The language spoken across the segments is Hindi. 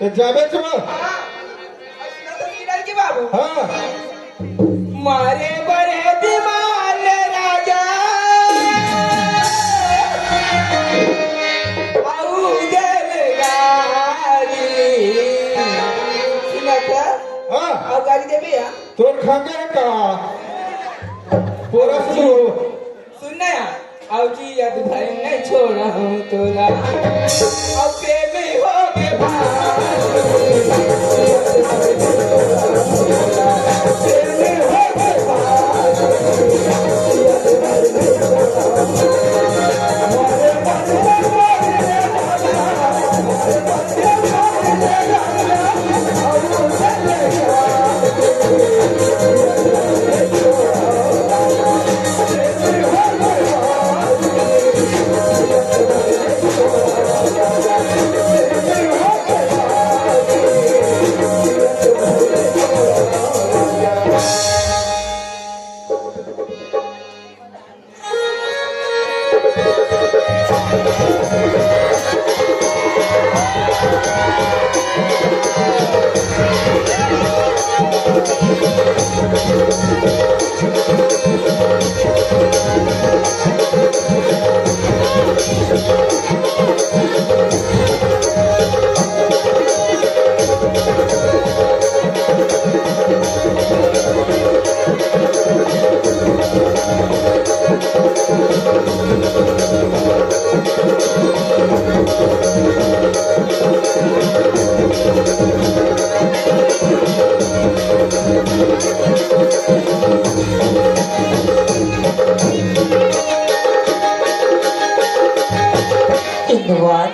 जावे तो बाबू हाँ मारे बड़े दिमाग राजा हाँ गाड़ी दे भैया तोर खांगे का पूरा शुरू सुनना यार आओ जी याद भाई नहीं छोड़ा हूँ तोला अब प्रेम हो गए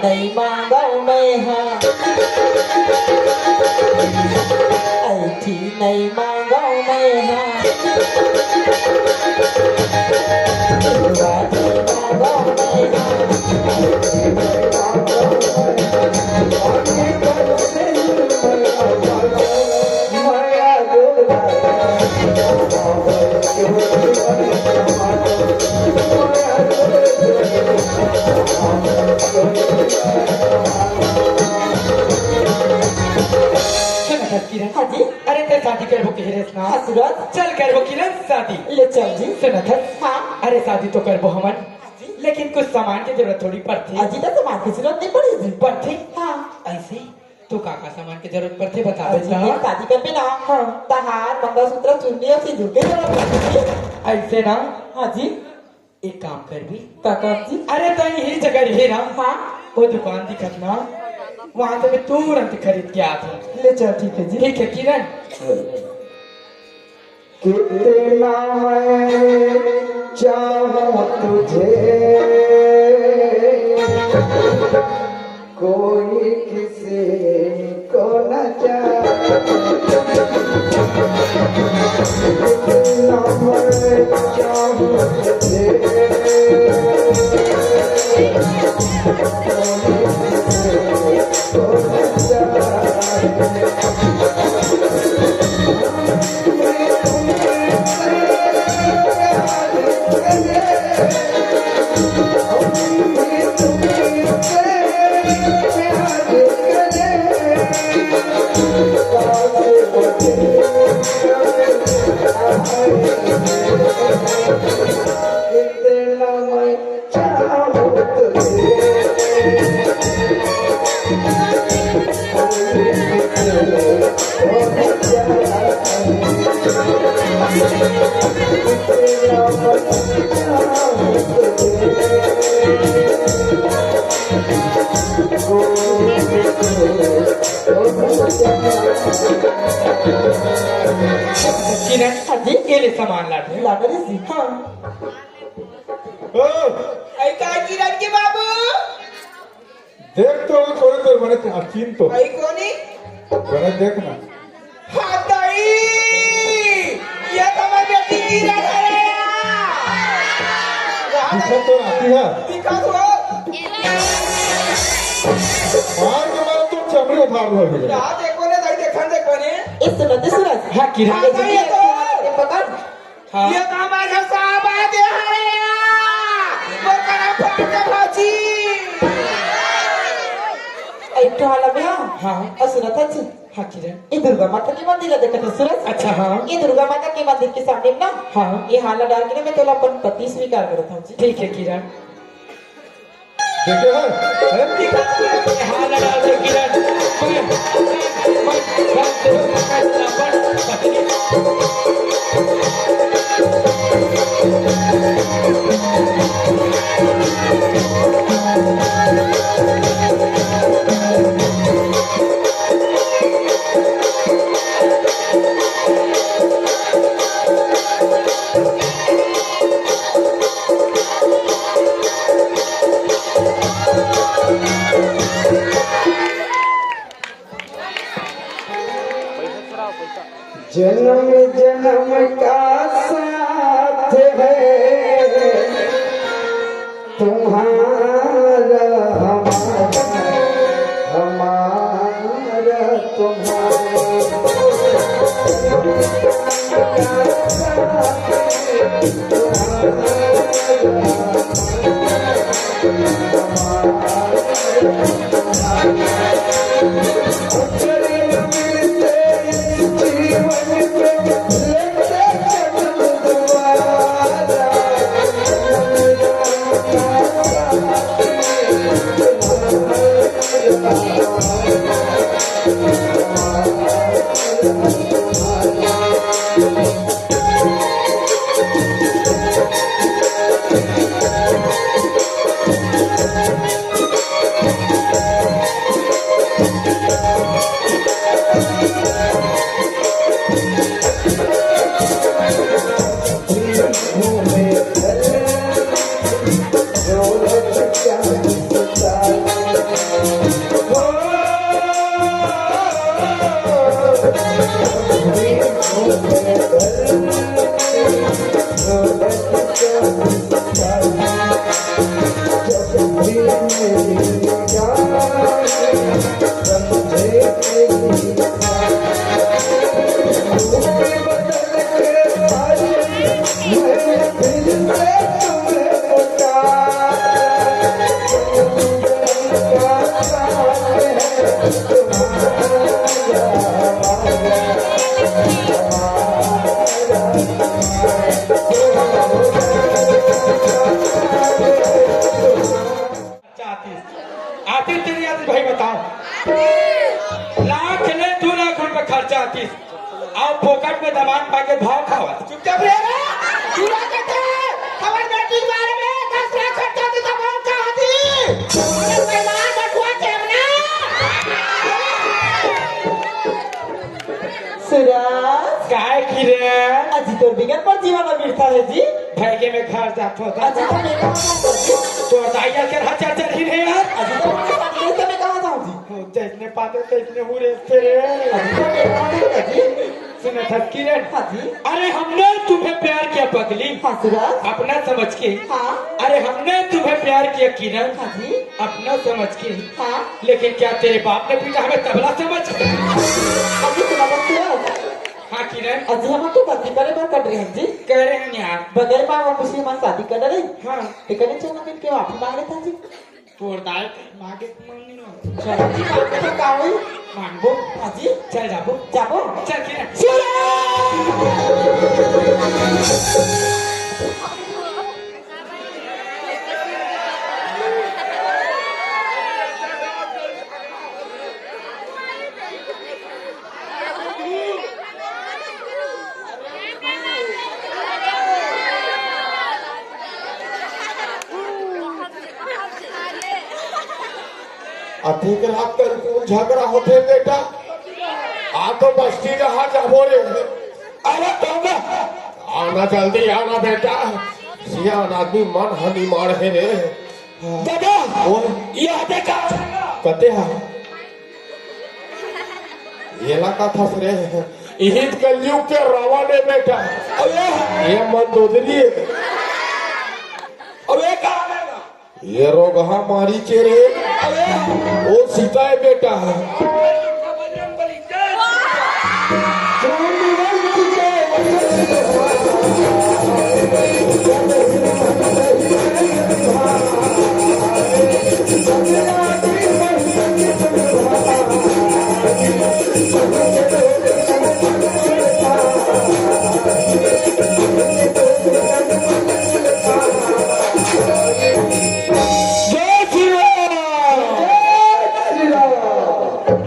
नहीं मांगो मैं हाँ ऐठी नहीं मांगो मैं हाँ नहीं मांगो मैं हाँ जी अरे तेरे शादी कर वो कह रहे हाँ सूरज चल कर वो किरण शादी ले चल जी सुना था हाँ अरे शादी तो कर वो हमन लेकिन कुछ सामान की जरूरत थोड़ी पड़ती अजी तो सामान की जरूरत नहीं पड़ेगी पड़ती हाँ ऐसे तो काका सामान की जरूरत पड़ती बता अजी देता ये शादी कर भी ना हाँ तहार मंगलसूत्र चुन्नी और सिंदूर की जरूरत पड़ती है ऐसे ना हाँ जी एक काम कर भी काका जी अरे तो यही जगह रहे ना हाँ वो दुकान दिखत ना वहां से मैं तुरंत खरीद के आता हूँ ले चल ठीक है जी ठीक है किरण कितना मैं चाहूं तुझे कोई किसी को न चाहे कितना मैं चाहूं तुझे कोई किसी को न किरण अजी ये ले सामान लाते लाकर सी हाँ ओ ऐ का किरण के बाबू देख तो थोड़े देर बने अचीन तो ऐ कोनी बने देखना हाँ ताई ये तो मैं बेटी किरण है दिखा तो आती है दिखा दो मार के मारो तो चमड़ी उतार लो मुझे रात देखो ने दाई देखो ने इस सुनते सूरज हाँ किरण हाँ जी ये पकड़ हाँ ये काम है साहब आ दे हरे वो करा फट के भाजी एक तो हाल में हाँ और सुना था जी हाँ किरण ये दुर्गा माता की मंदिर है देखा था सूरज अच्छा हाँ ये दुर्गा माता के मंदिर के सामने ना हाँ ये हाला डाल के ना मैं तो अपन पति स्वीकार करो था जी ठीक है किरण देखे हैं हाँ लगा दे किरण जन्म जन्म का साथ है तुम्हारा हमारा आती तेरी आती भाई बताओ लाख ले 2 लाख रुपए खर्चा आती आप फोकट में दामान पाके भाव खावा चुपचाप रहे पूरा कहते हैं हमारे बेटी के बारे में 10 लाख खर्चा तो तमाम का आती अरे मेहमान बटुआ टेमना सूरज काय किरण अजी तो बिगन पर जीवन मिलता है जी भाईके में घर जात होता अजी तो मैं कहाँ जाऊँ तो दाइया के हाथ चढ़ ही नहीं यार अजी तो मैं कहाँ जाऊँ जी जैसने पाते तैसने हुए तेरे अजी तो मैं कहाँ जाऊँ जी सुना था किरण हाँ जी अरे हमने तुम्हें प्यार किया पगली हाँ सूरज अपना समझ के हाँ अरे हमने तुम्हें प्यार किया किरण हाँ जी अपना समझ के हाँ लेकिन क्या तेरे बाप ने पीटा हमें तबला समझ के अजी सुना बस सूरज हाँ किरण अजी हम तो गलती करे बार कर रहे हैं जी कह रहे हैं यार बगैर पावा खुशी हमारी शादी कर रहे हाँ टिकने चलना मिल के माफी मांग रहे था जी तोड़ दाल मांगे मांगनी ना चलो जी मांग तो का हुई मांगबो हाँ जी चल जाबो जाबो चल किरण अधिक रात कर को झगड़ा होते बेटा आ तो बस्ती रहा जाबो रे अरे तोना आना जल्दी आना बेटा सियान आदमी मन हनी मार है रे दादा ओ ये आते का कते हा ये ला का था रे इहित कलयुग के रावण है बेटा अरे ये मन दोदरी अबे का ये रोगहा मारी चेरे अबे ओ सीता है बेटा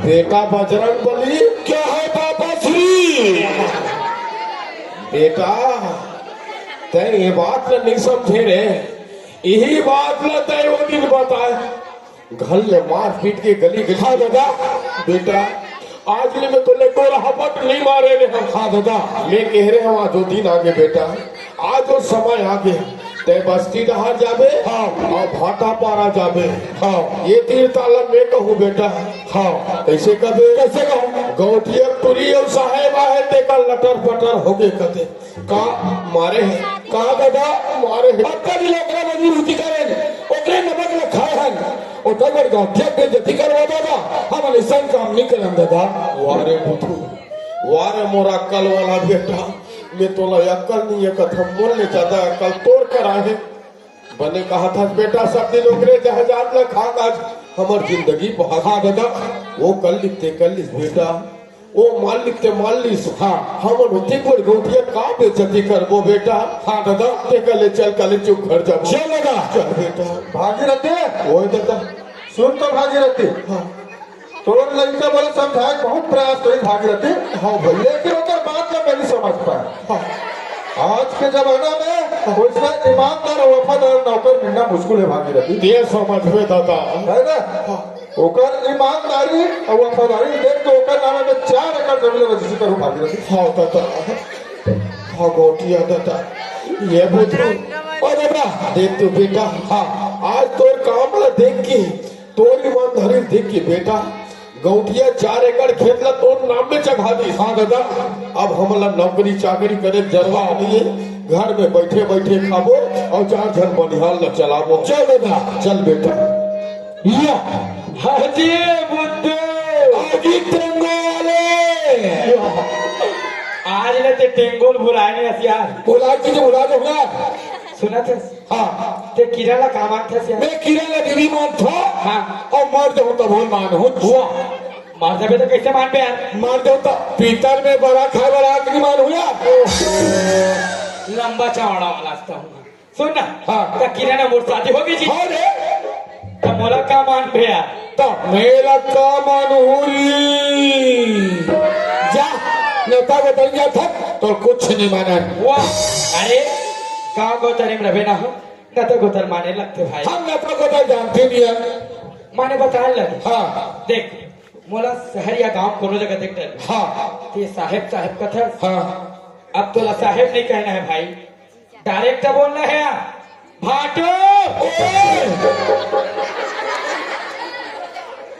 बेटा बजरंग बली क्या है पापा श्री? बेटा तय ये बात न नहीं समझे रे, यही बात न तय वो दिन बताए घर ले मार पीट के गली गिठा दादा। बेटा आज ले मैं तो को हपट नहीं मारे रे। हाँ दादा मैं कह रहे हूँ आज वो दिन आगे बेटा, आज वो समय आगे ते बस्ती डहार जाबे। हाँ और भाटा पारा जाबे। हाँ ये तीर ताला मैं कहूँ बेटा। हाँ कैसे कबे? कैसे कहूँ? गौठिया तुरी और साहेब आए ते का लटर पटर हो गए कते का मारे है कहा दादा मारे है पक्का भी लोग मजबूर होती करें ओकरे नमक न खाए हैं ओकर गौठिया पे जति करवा दादा हम ऐसा काम नहीं करन दादा। वारे बुधू वारे मोरा कल वाला बेटा, मैं तो अक्कल नहीं है कथम बोलने चाहता अक्कल तोड़ कर आए बने कहा था बेटा सब दिन ओकरे जहाजात न खाग आज हमार जिंदगी बहुत। हाँ दादा वो कल लिखते कल लिख बेटा वो मान लिखते मान लिस। हाँ हम होती कोई गौठिया का बेचती कर वो बेटा। हाँ दादा ते कल चल कल चुप घर जा चलेगा चल बेटा। भागीरथी वो दादा सुन तो भागीरथी। हाँ तोर लड़का बोले समझाए बहुत प्रयास करी भागीरथी। हाँ भैया लेकिन ओकर बात न मेरी समझ पाए। हाँ आज के जमाना में वैसा ईमानदार और वफादार नौकर मिलना मुश्किल है भागीरथी। ये समझ में दादा है ना? ओकर ईमानदारी और वफादारी देख के ओकर नाम में 4 एकड़ जमीन रजिस्टर करूं भागीरथी। हाँ दादा हाँ गौटिया दादा ये बुद्धू और दादा देख तू बेटा। हाँ आज तोर काम ला देख के तोर ईमानदारी देख के बेटा गौठिया 4 एकड़ खेत ला तोर नाम में चढ़ा दी। हाँ दादा अब हमला नौकरी चाकरी करे जरवा लिए घर में बैठे बैठे खाबो और 4 जन बनिहाल न चलाबो। चल दादा चल बेटा। या हाजी बुद्धू हाजी टेंगोले आज ले ते टेंगोल बुलाए नहीं हसियार बुला के बुला दो ना। सुना थे? हाँ ते किराला काम आते हसियार मैं किराना देवी मान था। हाँ और मार दो तो बहुत मान हूँ हुआ मार दबे तो कैसे मान पे यार? मार दो तो पीतल में बड़ा खाए वाला नहीं मान हुआ लंबा चौड़ा वाला हूँ। सुन ना हाँ। तो किराना मोर शादी हो गई जी हाँ रे तो मोला का मान पे यार तो मेरा का मान हुई जा नेता बदल गया था तो कुछ नहीं माना। वाह अरे गाँव गोतरी में रहे ना हो न तो गोतर माने लगते भाई। हम नेता बदल जानते नहीं है। माने बताने लगे। हाँ देख मोला शहर या गांव कोनो जगह देख डर हाँ ये साहेब साहेब का था। हाँ अब तो साहेब नहीं कहना है भाई डायरेक्ट बोलना है यार भाटो।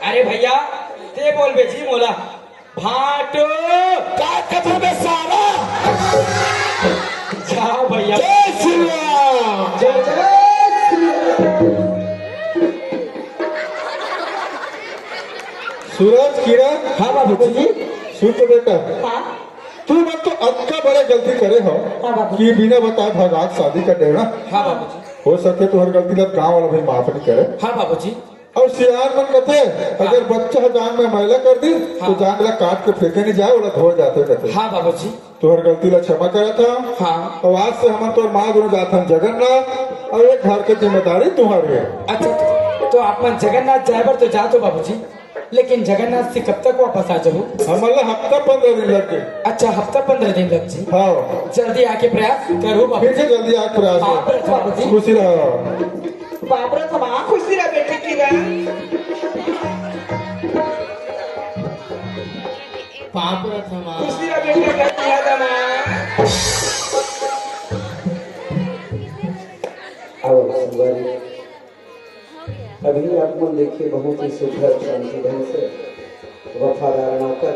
अरे भैया ते बोल बेची मोला भाटो का कथा में सारा जाओ भैया जय श्री राम। जय जय सूरज किरण हाँ बाबू जी सुन तो बेटा हाँ तू मत तो अक्का बड़े गलती करे हो हाँ बाबू। कि बिना बताए भगात शादी कर देना। हाँ बाबू जी हो सके तो हर गलती का गाँव वाला भाई माफ नहीं करे। हाँ बाबू जी और सियार मन कहते अगर बच्चा जान में मैला कर दी तो जान ला काट के फेंके नहीं जाए वाला धो जाते कहते। हाँ बाबू जी तो हर गलती ला क्षमा करा था। हाँ और आज से हम तो माँ दोनों जाते हैं जगन्नाथ और एक घर की जिम्मेदारी तुम्हारी है। अच्छा तो आप मन जगन्नाथ ड्राइवर तो जा तो बाबू जी लेकिन जगन्नाथ से कब तक वापस आ जाऊँ? हमारा हफ्ता 15 दिन लग गए। अच्छा हफ्ता 15 दिन लग जी। हाँ जल्दी आके प्रयास करो बाबू फिर से जल्दी आग प्रयास हाँ, करो। बाबू जी। खुशी रहो। बाप रे तमा खुशी रह बेटे की रा पाप रथमा खुशी रह बेटे का किया दमा। आओ संगवारी अभी आप मन देखिए बहुत ही सुंदर शांति ढंग से वफादार नौकर